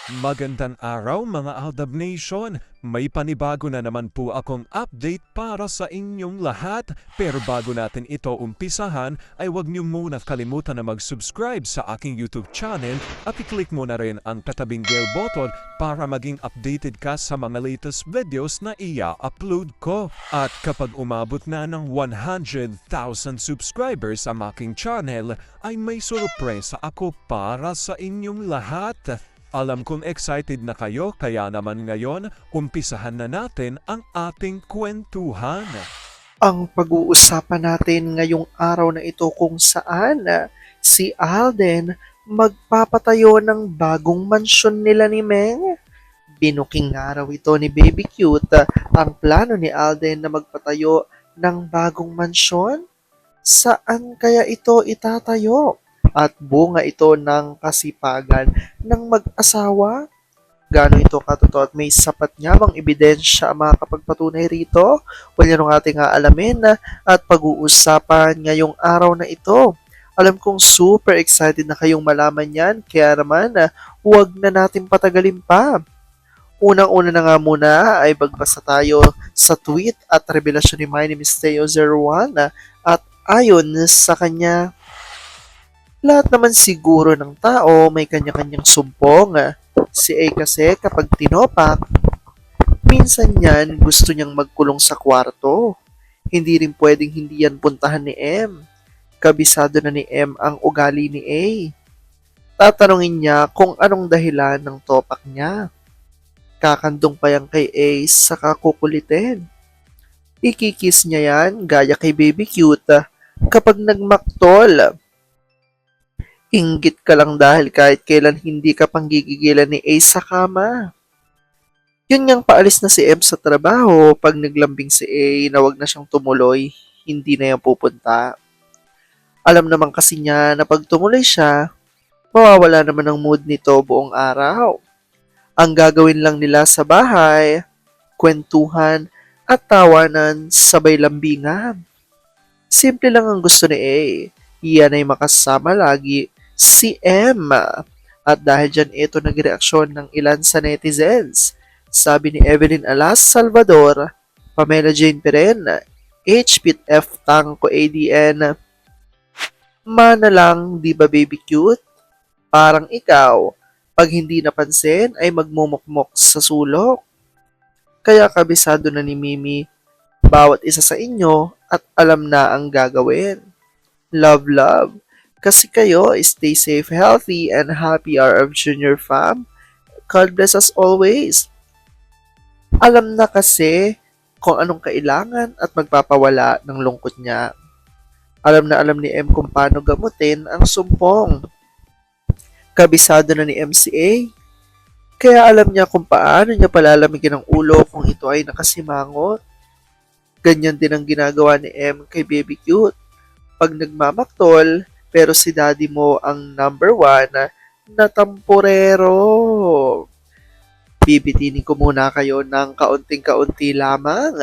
Magandang araw mga Aldab Nation! May panibago na naman po akong update para sa inyong lahat. Pero bago natin ito umpisahan, ay huwag niyo muna kalimutan na mag-subscribe sa aking YouTube channel at i-click mo na rin ang katabing bell button para maging updated ka sa mga latest videos na i-upload ko. At kapag umabot na ng 100,000 subscribers ang aking channel, ay may sorpresa ako para sa inyong lahat. Alam kong excited na kayo kaya naman ngayon, umpisahan na natin ang ating kwentuhan. Ang pag-uusapan natin ngayong araw na ito kung saan si Alden magpapatayo ng bagong mansyon nila ni Meng. Binuking araw ito ni Baby Cute ang plano ni Alden na magpatayo ng bagong mansyon. Saan kaya ito itatayo? At bunga ito ng kasipagan ng mag-asawa? Gaano ito katotoo at may sapat nga bang ebidensya ang makakapagpatunay rito? Well, yan ang ating aalamin at pag-uusapan ngayong araw na ito. Alam kong super excited na kayong malaman yan, kaya naman huwag na natin patagalin pa. Unang-una na nga muna ay magbasa tayo sa tweet at revelasyon ni My Name is Teo01 at ayon sa kanya, lahat naman siguro ng tao may kanya-kanyang sumpong. Si A kasi kapag tinopak, minsan yan gusto niyang magkulong sa kwarto. Hindi rin pwedeng hindi yan puntahan ni M. Kabisado na ni M ang ugali ni A. Tatanungin niya kung anong dahilan ng topak niya. Kakandong pa yan kay A sa kakukulitin. Ikikis niya yan gaya kay Baby Cute kapag nagmaktol. Inggit ka lang dahil kahit kailan hindi ka panggigigilan ni A sa kama. Yun ngang paalis na si M sa trabaho pag naglambing si A na wag na siyang tumuloy, hindi na yan pupunta. Alam naman kasi niya na pag tumuloy siya, mawawala naman ang mood nito buong araw. Ang gagawin lang nila sa bahay, kwentuhan at tawanan sabay lambingan. Simple lang ang gusto ni A. Iyan ay makasama lagi si M. At dahil dyan ito nagreaksyon ng ilan sa netizens. Sabi ni Evelyn Alas Salvador, Pamela Jane Peren, HPit F Tangko ADN, mana lang di ba baby cute? Parang ikaw, pag hindi napansin ay magmumukmok sa sulok. Kaya kabisado na ni Mimi, bawat isa sa inyo at alam na ang gagawin. Love, love. Kasi kayo, stay safe, healthy, and happy RF Junior Fam. God bless us always. Alam na kasi kung anong kailangan at magpapawala ng lungkot niya. Alam na alam ni M kung paano gamutin ang sumpong. Kabisado na ni MCA. Kaya alam niya kung paano niya palalamigin ang ulo kung ito ay nakasimangot. Ganyan din ang ginagawa ni M kay Baby Cute. Pag nagmamaktol, pero si daddy mo ang number 1 na tamporero. Bibitinin ko muna kayo ng kaunting-kaunti lamang.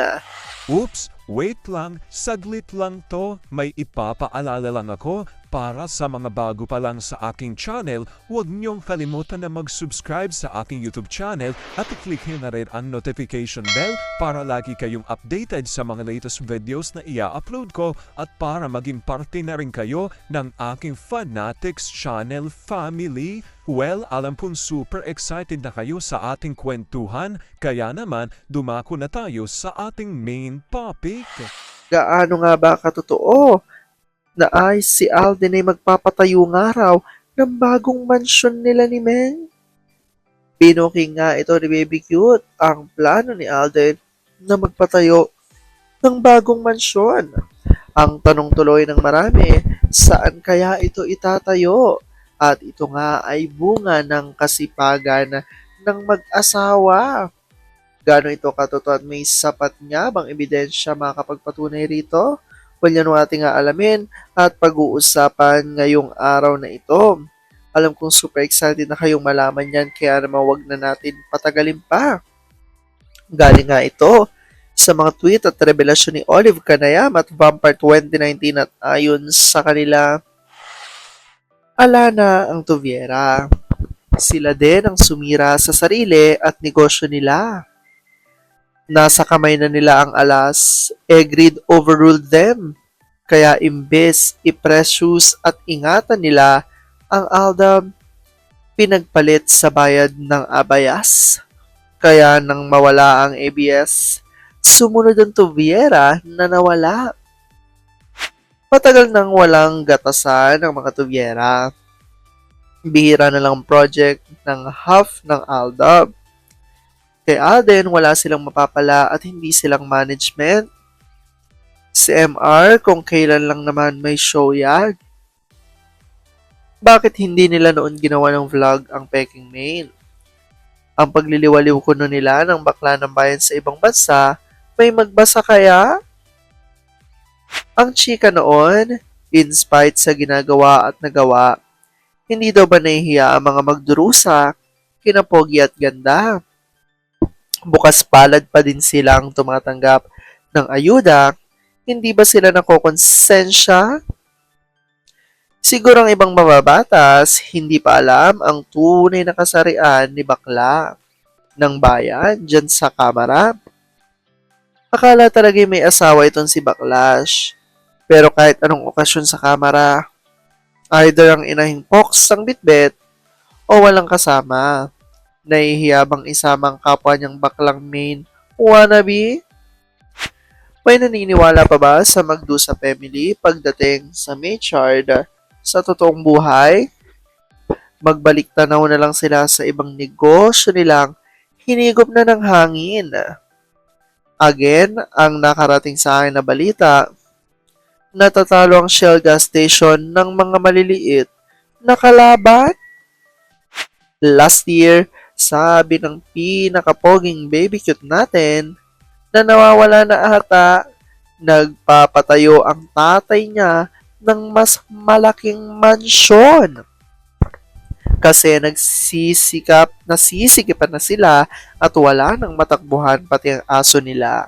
Oops, wait lang, saglit lang to. May ipapaalala lang ako para sa mga bago pa lang sa aking channel, huwag niyong kalimutan na mag-subscribe sa aking YouTube channel at i-click na rin ang notification bell para lagi kayong updated sa mga latest videos na i-upload ko at para maging parte na rin kayo ng aking Fanatics Channel family. Well, alam kong super excited na kayo sa ating kwentuhan, kaya naman dumako na tayo sa ating main topic. Gaano nga ba katotoo na ay si Alden ay magpapatayo nga raw ng bagong mansyon nila ni Meng? Binuking nga ito ni Baby Cute ang plano ni Alden na magpatayo ng bagong mansyon. Ang tanong tuloy ng marami, saan kaya ito itatayo? At ito nga ay bunga ng kasipagan ng mag-asawa. Gaano ito katotoo at may sapat nga bang ebidensya makakapagpatunay rito? Well, yan ang ating aalamin at pag-uusapan ngayong araw na ito. Alam kong super excited na kayong malaman yan, kaya naman wag na natin patagalin pa. Galing nga ito sa mga tweet at revelasyon ni Olive Canayam at Vampire 2019 at ayon sa kanila, ala na ang tuviera. Sila din ang sumira sa sarili at negosyo nila. Nasa kamay na nila ang alas, greed overruled them. Kaya imbes i-precious at ingatan nila ang Aldab, pinagpalit sa bayad ng abayas. Kaya nang mawala ang ABS, sumunod ang tubyera na nawala. Matagal nang walang gatasan ang mga tubyera. Bihira na lang ang project ng half ng Aldab. Kay Alden, wala silang mapapala at hindi silang management. Si MR, kung kailan lang naman may show yan. Bakit hindi nila noon ginawa ng vlog ang Peking Main? Ang pagliliwaliw kuno nila ng bakla ng bayan sa ibang bansa, may magbasa kaya? Ang chika noon, in spite sa ginagawa at nagawa, hindi daw ba nahihiya ang mga magdurusa, kinapogi at ganda? Bukas palad pa din silang tumatanggap ng ayuda, hindi ba sila nakokonsensya? Siguro ang ibang mababatas, hindi pa alam ang tunay na kasarian ni bakla ng bayan dyan sa kamera. Akala talaga may asawa itong si Baklash. Pero kahit anong okasyon sa kamera, either ang inahing pox ang bitbit o walang kasama. Nahihiya bang isamang kapwa niyang baklang main wannabe? May naniniwala pa ba sa Magdusa family pagdating sa Maychard sa totoong buhay? Magbalik tanaw na lang sila sa ibang negosyo nilang hinigop na ng hangin. Again, ang nakarating sa akin na balita, natatalo ang Shell gas station ng mga maliliit na kalaban. Last year, sabi ng pinakapoging baby cute natin na nawawala na ata, nagpapatayo ang tatay niya ng mas malaking mansyon. Kasi nasisikipan na sila at wala nang matakbuhan pati ang aso nila.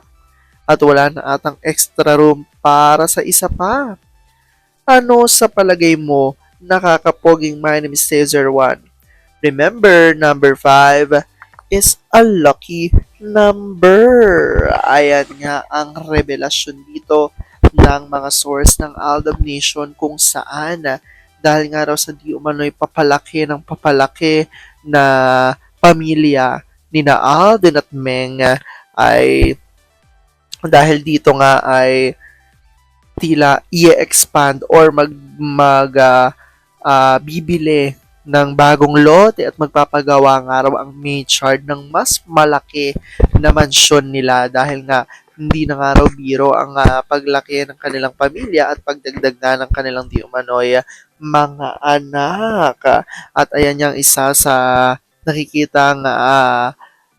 At wala na atang extra room para sa isa pa. Ano sa palagay mo nakakapoging My Name is Caesar 1? Remember, number 5 is a lucky number. Ayan nga ang revelasyon dito ng mga source ng Aldab Nation kung saan dahil nga raw sa di umano'y papalaki ng papalaki na pamilya ni na Alden at Meng ay dahil dito nga ay tila i-expand or bibili ng bagong lote at magpapagawa nga raw ang Maychard ng mas malaki na mansyon nila dahil nga hindi na nga raw biro ang paglaki ng kanilang pamilya at pagdagdag na ng kanilang di umano'y mga anak. At ayan yung isa sa nakikitang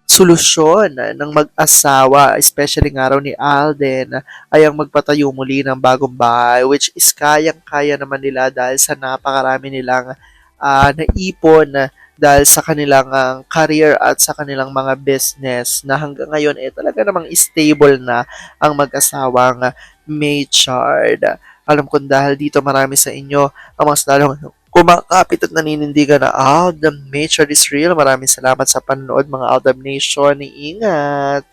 solusyon ng mag-asawa, especially nga raw ni Alden, ay ang magpatayo muli ng bagong bahay, which is kayang-kaya naman nila dahil sa napakarami nilang naipon dahil sa kanilang career at sa kanilang mga business na hanggang ngayon talaga namang stable na ang mag-asawang Maychard. Alam ko dahil dito marami sa inyo ang mas lalong kumakapit at naninindigan na the Maychard is real. Maraming salamat sa panonood mga Aldab Nation. Ingat!